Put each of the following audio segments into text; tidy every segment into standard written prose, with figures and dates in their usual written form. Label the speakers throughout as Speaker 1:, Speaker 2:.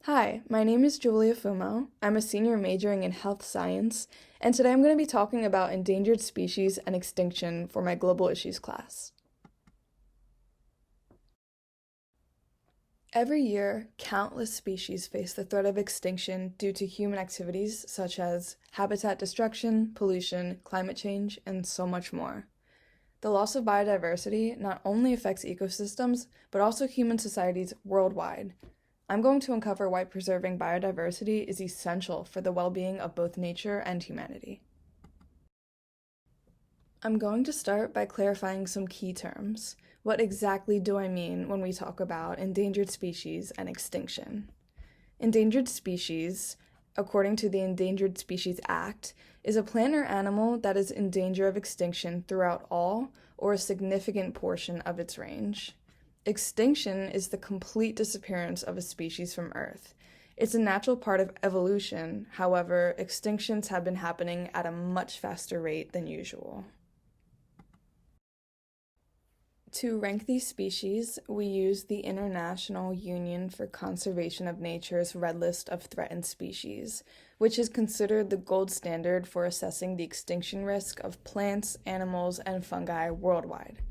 Speaker 1: Hi, my name is Julia Fumo. I'm a senior majoring in health science, and today I'm going to be talking about endangered species and extinction for my global issues class. Every year, countless species face the threat of extinction due to human activities such as habitat destruction, pollution, climate change, and so much more. The loss of biodiversity not only affects ecosystems, but also human societies worldwide. I'm going to uncover why preserving biodiversity is essential for the well-being of both nature and humanity. I'm going to start by clarifying some key terms. What exactly do I mean when we talk about endangered species and extinction? Endangered species, according to the Endangered Species Act, is a plant or animal that is in danger of extinction throughout all or a significant portion of its range. Extinction is the complete disappearance of a species from Earth. It's a natural part of evolution, however, extinctions have been happening at a much faster rate than usual. To rank these species, we use the International Union for Conservation of Nature's Red List of Threatened Species, which is considered the gold standard for assessing the extinction risk of plants, animals, and fungi worldwide.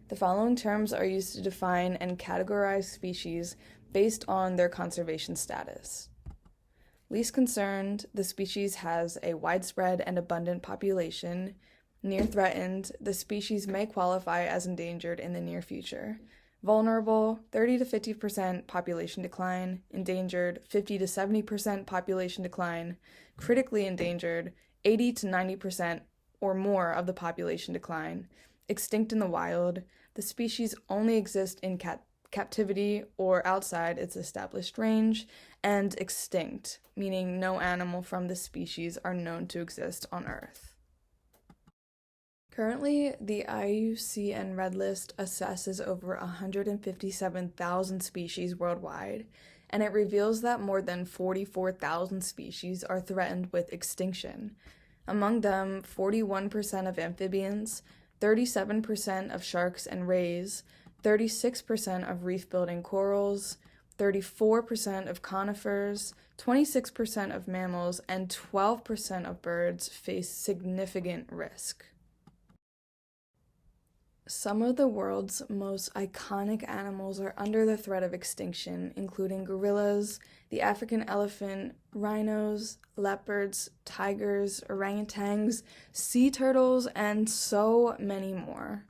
Speaker 1: The following terms are used to define and categorize species based on their conservation status. Least concerned, the species has a widespread and abundant population. Near threatened, the species may qualify as endangered in the near future. Vulnerable, 30 to 50% population decline. Endangered, 50 to 70% population decline. Critically endangered, 80 to 90% or more of the population decline. Extinct in the wild, the species only exist in captivity or outside its established range, and extinct, meaning no animal from the species are known to exist on Earth. Currently, the IUCN Red List assesses over 157,000 species worldwide, and it reveals that more than 44,000 species are threatened with extinction. Among them, 41% of amphibians, 37% of sharks and rays, 36% of reef-building corals, 34% of conifers, 26% of mammals, and 12% of birds face significant risk. Some of the world's most iconic animals are under the threat of extinction, including gorillas, the African elephant, rhinos, leopards, tigers, orangutans, sea turtles, and so many more.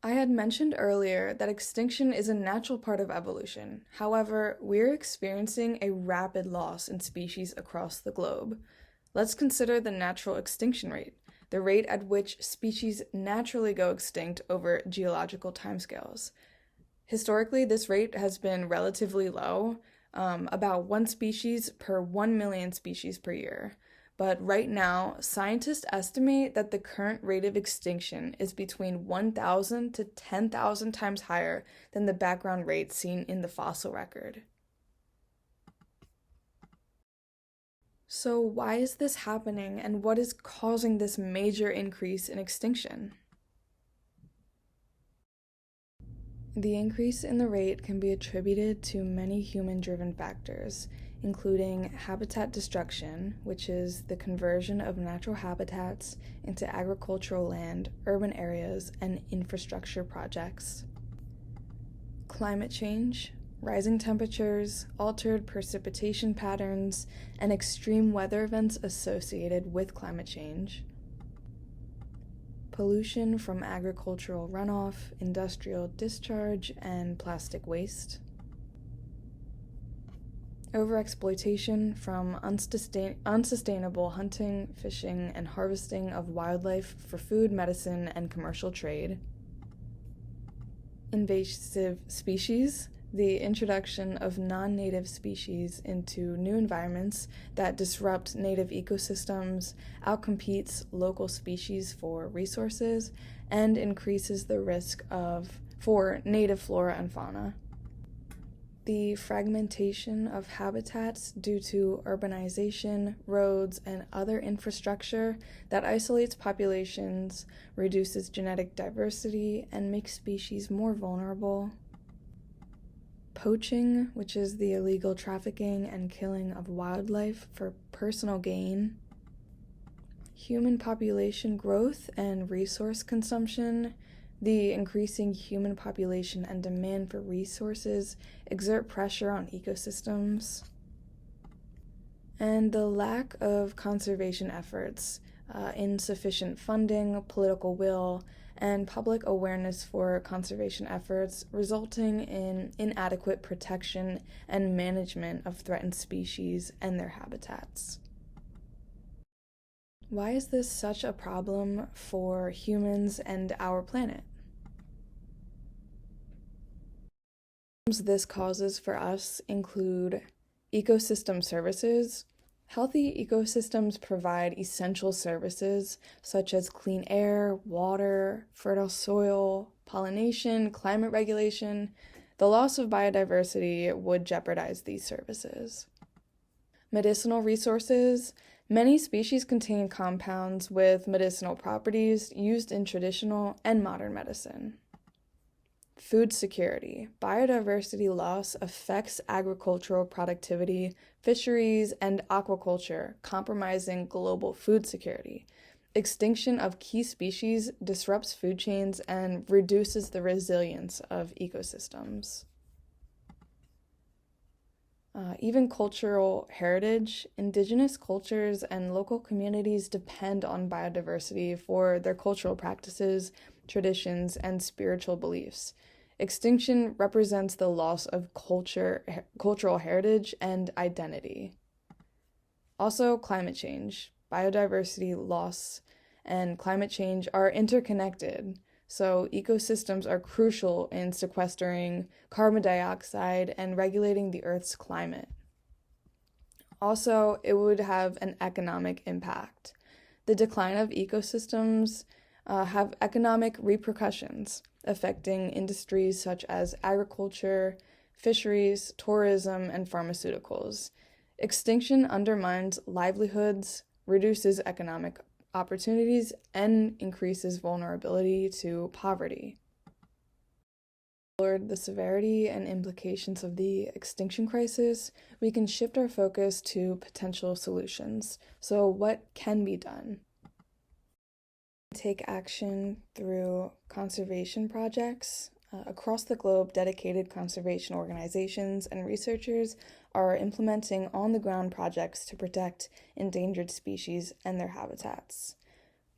Speaker 1: I had mentioned earlier that extinction is a natural part of evolution. However, we're experiencing a rapid loss in species across the globe. Let's consider the natural extinction rate, the rate at which species naturally go extinct over geological timescales. Historically, this rate has been relatively low, about one species per 1 million species per year. But right now, scientists estimate that the current rate of extinction is between 1,000 to 10,000 times higher than the background rate seen in the fossil record. So why is this happening, and what is causing this major increase in extinction? The increase in the rate can be attributed to many human-driven factors, including habitat destruction, which is the conversion of natural habitats into agricultural land, urban areas, and infrastructure projects. Climate change, rising temperatures, altered precipitation patterns, and extreme weather events associated with climate change. Pollution from agricultural runoff, industrial discharge, and plastic waste. Overexploitation from unsustainable hunting, fishing, and harvesting of wildlife for food, medicine, and commercial trade. Invasive species, the introduction of non-native species into new environments that disrupt native ecosystems, outcompetes local species for resources, and increases the risk for native flora and fauna. The fragmentation of habitats due to urbanization, roads, and other infrastructure that isolates populations, reduces genetic diversity, and makes species more vulnerable. Poaching, which is the illegal trafficking and killing of wildlife for personal gain. Human population growth and resource consumption. The increasing human population and demand for resources exert pressure on ecosystems. And the lack of conservation efforts, insufficient funding, political will, and public awareness for conservation efforts, resulting in inadequate protection and management of threatened species and their habitats. Why is this such a problem for humans and our planet? This causes for us include ecosystem services. Healthy ecosystems provide essential services such as clean air, water, fertile soil, pollination, climate regulation. The loss of biodiversity would jeopardize these services. Medicinal resources. Many species contain compounds with medicinal properties used in traditional and modern medicine. Food security. Biodiversity loss affects agricultural productivity, fisheries, and aquaculture, compromising global food security. Extinction of key species disrupts food chains and reduces the resilience of ecosystems. Even cultural heritage. Indigenous cultures and local communities depend on biodiversity for their cultural practices, traditions, and spiritual beliefs. Extinction represents the loss of cultural heritage and identity. Also, climate change. Biodiversity loss and climate change are interconnected, so ecosystems are crucial in sequestering carbon dioxide and regulating the Earth's climate. Also, it would have an economic impact. The decline of ecosystems have economic repercussions, affecting industries such as agriculture, fisheries, tourism, and pharmaceuticals. Extinction undermines livelihoods, reduces economic opportunities, and increases vulnerability to poverty. The severity and implications of the extinction crisis, we can shift our focus to potential solutions. So what can be done? Take action through conservation projects. Across the globe, dedicated conservation organizations and researchers are implementing on-the-ground projects to protect endangered species and their habitats.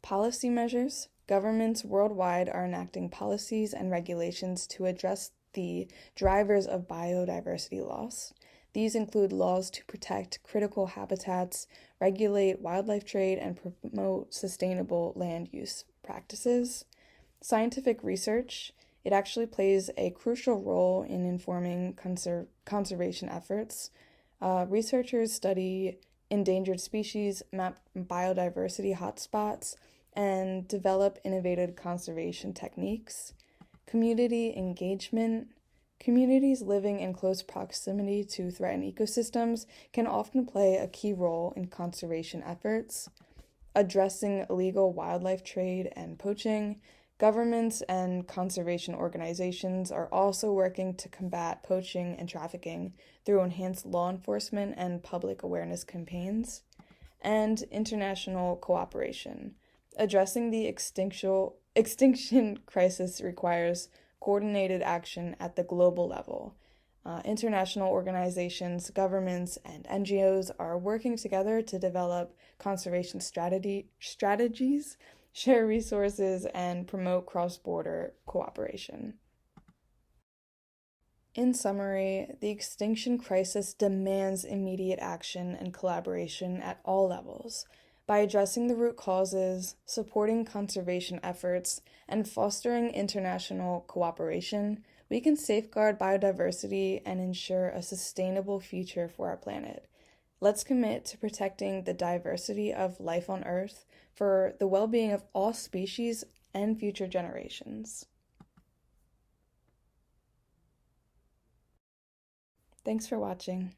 Speaker 1: Policy measures. Governments worldwide are enacting policies and regulations to address the drivers of biodiversity loss. These include laws to protect critical habitats, regulate wildlife trade, and promote sustainable land use practices. Scientific research. It actually plays a crucial role in informing conservation efforts. Researchers study endangered species, map biodiversity hotspots, and develop innovative conservation techniques. Community engagement. Communities living in close proximity to threatened ecosystems can often play a key role in conservation efforts. Addressing illegal wildlife trade and poaching. Governments and conservation organizations are also working to combat poaching and trafficking through enhanced law enforcement and public awareness campaigns. And international cooperation. Addressing the extinction crisis requires coordinated action at the global level. International organizations, governments, and NGOs are working together to develop conservation strategies, share resources, and promote cross-border cooperation. In summary, the extinction crisis demands immediate action and collaboration at all levels. By addressing the root causes, supporting conservation efforts, and fostering international cooperation, we can safeguard biodiversity and ensure a sustainable future for our planet. Let's commit to protecting the diversity of life on Earth for the well-being of all species and future generations. Thanks for watching.